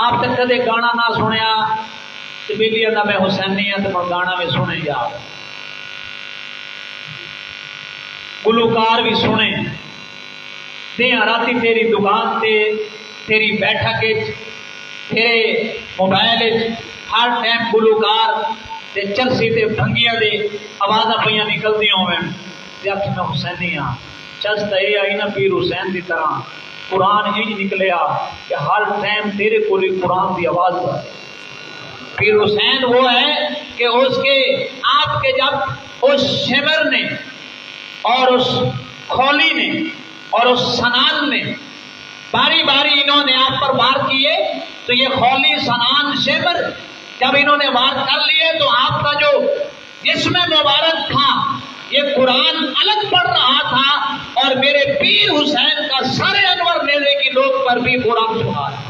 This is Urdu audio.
آپ تک کدے گانا نہ سنیا تو بیلی آدھا میں حسینی ہوں تو گانا بھی سنے یار، گلوکار بھی سنے دیاں راتی تیری دکان تے تیری بیٹھک تیرے موبائل ہر ٹائم گلوکار تے چرسی تے بھنگیاں دے آوازاں پہ نکلدی ہوئے تے آکھ میں حسینی ہاں۔ چست یہ آئی نا پیر حسین دی طرح قرآن ہی نکلیا کہ ہر ٹائم تیرے کو قرآن دی آواز ہے۔ پیر حسین وہ ہے کہ اس کے آپ کے جب اس شمر نے اور اس کھولی نے اور اس سنان نے باری باری انہوں نے آپ پر وار کیے تو یہ کھولی سنان شمر جب انہوں نے وار کر لیے تو آپ کا جو جسم مبارک تھا یہ قرآن الگ پڑھ رہا تھا اور میرے پیر حسین کا سر انور نیزے کی نوک پر بھی قرآن سنا ہے۔